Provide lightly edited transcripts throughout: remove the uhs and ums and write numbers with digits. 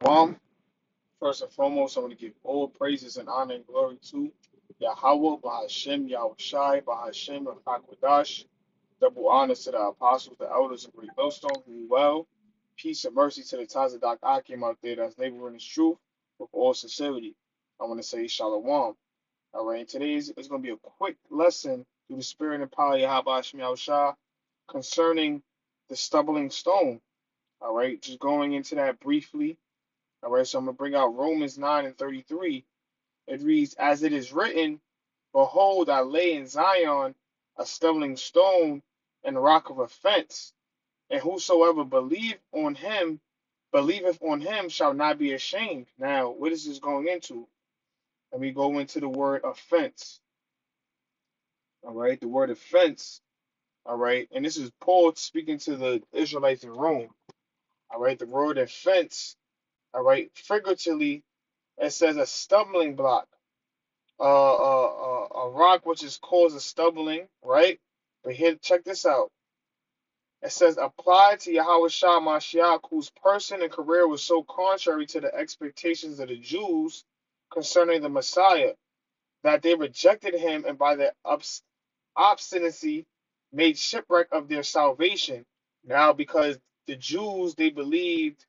Shalom. First and foremost, I want to give all praises and honor and glory to Yahweh, Bahashem, Yahushai, Bahashem, and Hakwadash. Double honors to the apostles, the elders of Great Millstone, who well. Peace and mercy to the Tazadak Akim out there that's laboring his truth with all sincerity. I want to say Shalom. All right, today's is going to be a quick lesson through the spirit and power of Yahweh Hashem Yahushai concerning the stumbling stone. All right, just going into that briefly. All right, so I'm going to bring out Romans 9 and 33. It reads, As it is written, Behold, I lay in Zion a stumbling stone and rock of offense, and whosoever believeth on him shall not be ashamed. Now, what is this going into? Let me go into the word offense. All right, the word offense. All right, and this is Paul speaking to the Israelites in Rome. All right, the word offense. All right, figuratively, it says a stumbling block. A rock which is caused a stumbling, right? But here, check this out. It says, applied to Yahweh Shah Mashiach, whose person and career was so contrary to the expectations of the Jews concerning the Messiah, that they rejected him and by their obstinacy made shipwreck of their salvation. Now, because the Jews, they believed,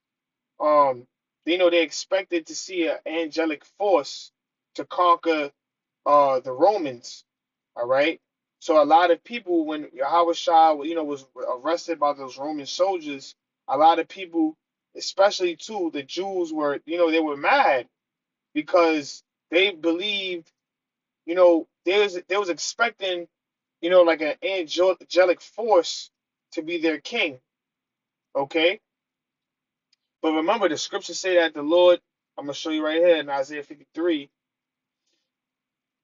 they expected to see an angelic force to conquer the Romans. All right. So a lot of people, when Yahweh Shah, was arrested by those Roman soldiers, a lot of people, especially too, the Jews were, they were mad because they believed, they was expecting, like an angelic force to be their king. Okay. But remember, the scriptures say that the Lord, I'm gonna show you right here in Isaiah 53,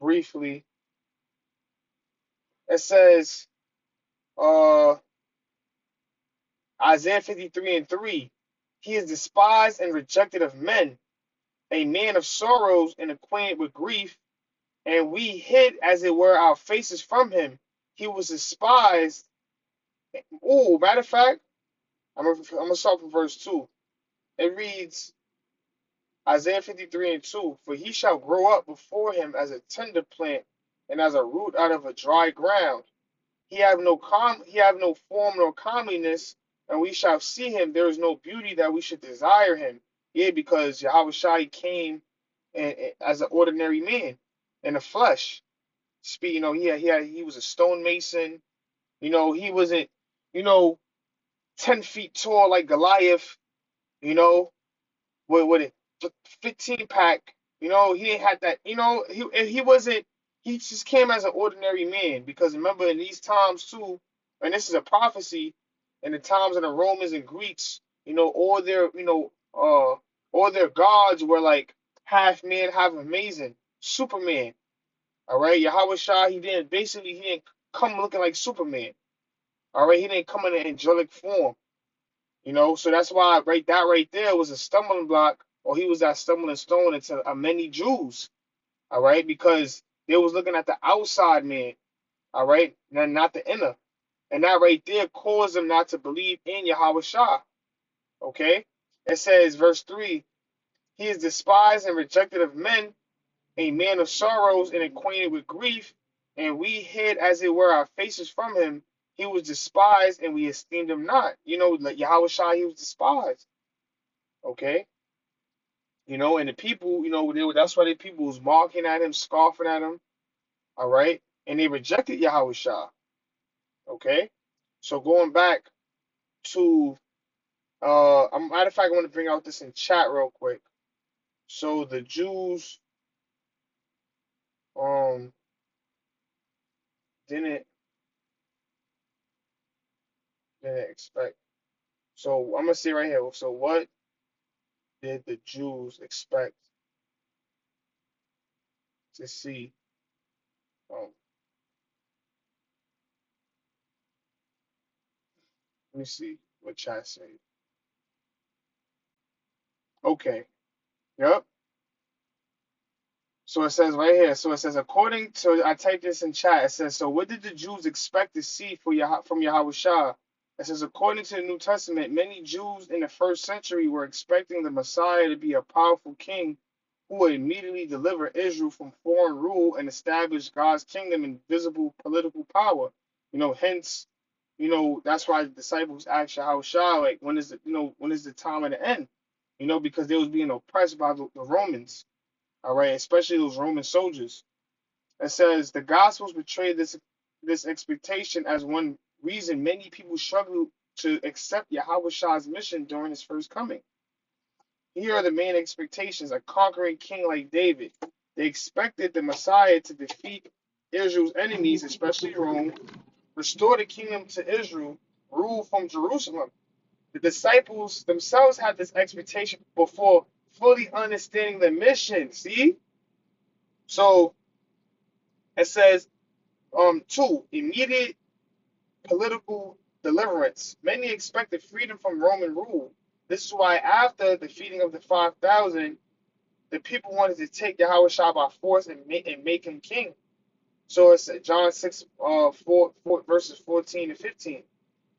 briefly. It says, uh Isaiah 53 and 3, he is despised and rejected of men, a man of sorrows and acquainted with grief, and we hid, as it were, our faces from him. He was despised. Oh, matter of fact, I'm gonna start from verse 2. It reads, Isaiah 53 and 2, for he shall grow up before him as a tender plant and as a root out of a dry ground. He have no form nor comeliness, and we shall see him. There is no beauty that we should desire him. Yeah, because Yahweh Shai came as an ordinary man in the flesh. He was a stonemason. He wasn't, you know, 10 feet tall like Goliath. You know, with a 15 pack. He didn't have that. He wasn't. He just came as an ordinary man because remember in these times too, and this is a prophecy, in the times of the Romans and Greeks, all their gods were like half man, half amazing, Superman. All right, Yahweh Shah, he didn't come looking like Superman. All right, he didn't come in an angelic form. So that's why right there was a stumbling block, or he was that stumbling stone into many Jews. All right, because they was looking at the outside man. All right, and not the inner. And that right there caused them not to believe in Yahweh Shah. Okay? It says, verse 3, he is despised and rejected of men, a man of sorrows and acquainted with grief, and we hid, as it were, our faces from him. He was despised and we esteemed him not. Like Yahweh Shah, he was despised. Okay? And the people, that's why the people was mocking at him, scoffing at him. All right? And they rejected Yahweh Shah. Okay? So going back to matter of fact, I want to bring out this in chat real quick. So the Jews didn't expect. So I'm gonna say right here. So what did the Jews expect to see? Let me see what chat said. Okay. Yep. So it says right here. So it says according to I typed this in chat. It says, so what did the Jews expect to see from Yahweh Shah? It says, according to the New Testament, many Jews in the first century were expecting the Messiah to be a powerful king who would immediately deliver Israel from foreign rule and establish God's kingdom and visible political power. Hence, that's why the disciples asked Yahushua, like, when is the time of the end? Because they was being oppressed by the Romans, all right, especially those Roman soldiers. It says the Gospels portray this expectation as one reason many people struggle to accept Yahweh's mission during his first coming. Here are the main expectations: a conquering king like David. They expected the Messiah to defeat Israel's enemies, especially Rome, restore the kingdom to Israel, rule from Jerusalem. The disciples themselves had this expectation before fully understanding the mission. See? So it says, two, immediate political deliverance. Many expected freedom from Roman rule. This is why after the feeding of the 5,000, the people wanted to take Yahweh by force and make him king. So it's John 6, 4, verses 14 and 15.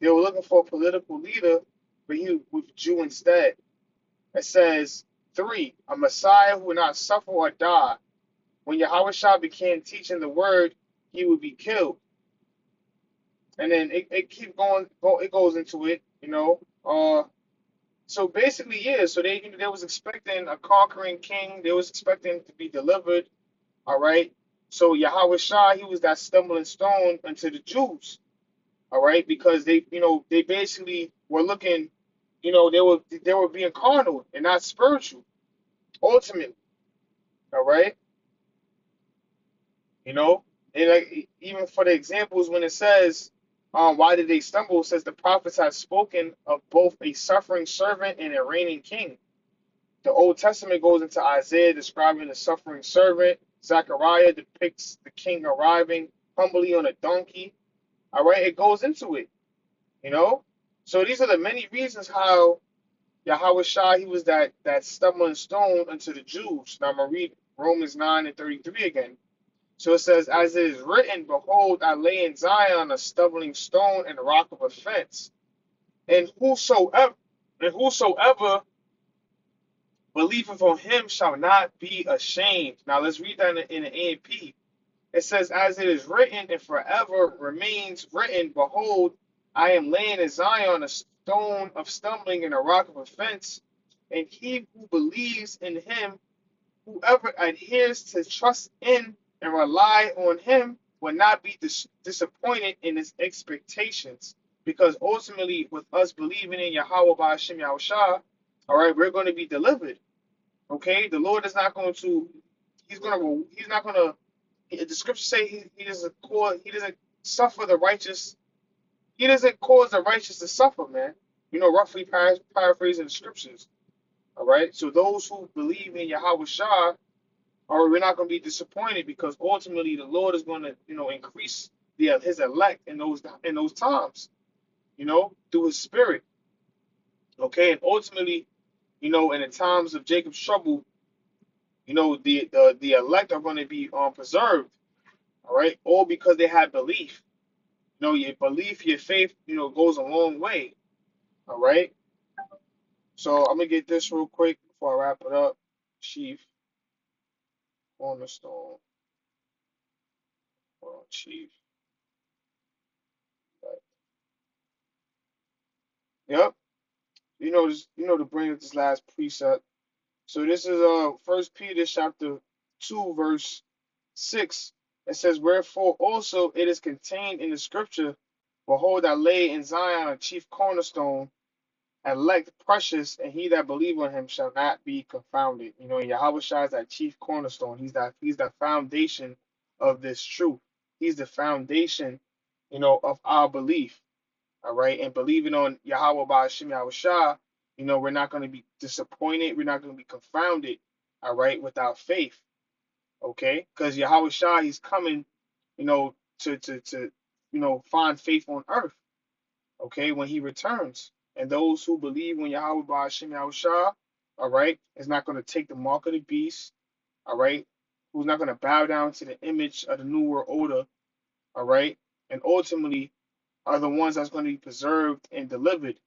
They were looking for a political leader, but he withdrew instead. It says, 3, a Messiah who would not suffer or die. When Yahweh began teaching the word, he would be killed. And then it keep going, it goes into it. So basically, yeah. So they was expecting a conquering king. They was expecting to be delivered. All right. So Yahweh Shah, he was that stumbling stone unto the Jews. All right, because they basically were looking, they were being carnal and not spiritual. Ultimately, all right. You know, and like even for the examples when it says, why did they stumble? It says the prophets have spoken of both a suffering servant and a reigning king. The Old Testament goes into Isaiah describing the suffering servant. Zechariah depicts the king arriving humbly on a donkey. All right, it goes into it, you know. So these are the many reasons how Yahweh Shah, he was that stumbling stone unto the Jews. Now I'm gonna read Romans 9 and 33 again. So it says, as it is written, behold, I lay in Zion a stumbling stone and a rock of offense, and whosoever believeth on him shall not be ashamed. Now let's read that in the AMP. It says, as it is written, and forever remains written, behold, I am laying in Zion a stone of stumbling and a rock of offense, and he who believes in him, whoever adheres to trust in and rely on him, will not be disappointed in his expectations. Because ultimately, with us believing in Yahweh Ba'ashem Yahushua, all right, we're going to be delivered. Okay, the Lord is not going to. He's not going to. The scriptures say he doesn't suffer the righteous. He doesn't cause the righteous to suffer, man. Roughly paraphrasing the scriptures. All right. So those who believe in Yahweh Shah, or we're not going to be disappointed because ultimately the Lord is going to, increase his elect in those times, through His Spirit. Okay, and ultimately, in the times of Jacob's trouble, the elect are going to be preserved. All right, all because they had belief. Your belief, your faith, goes a long way. All right. So I'm gonna get this real quick before I wrap it up. Chief Cornerstone. Chief. Right. Yep. To bring up this last precept. So this is First Peter chapter 2, verse 6. It says, wherefore also it is contained in the scripture, behold, I lay in Zion a chief cornerstone, elect precious, and he that believe on him shall not be confounded. Yahweh Shai is that chief cornerstone. He's the foundation of this truth. He's the foundation, of our belief. All right. And believing on Yahweh Ba'ashem Yahweh Shah, we're not going to be disappointed. We're not going to be confounded, all right, without faith. Okay? Because Yahweh Shah, he's coming, to find faith on earth. Okay, when he returns. And those who believe when Yahweh Ba'ashem Yahushua, all right, is not going to take the mark of the beast, all right, who's not going to bow down to the image of the New World Order, all right, and ultimately, are the ones that's going to be preserved and delivered,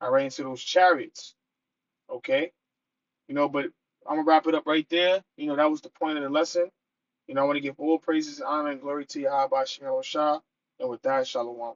all right, into those chariots. Okay, but I'm gonna wrap it up right there. That was the point of the lesson. I want to give all praises, honor, and glory to Yahweh Shah. And with that, Shalom.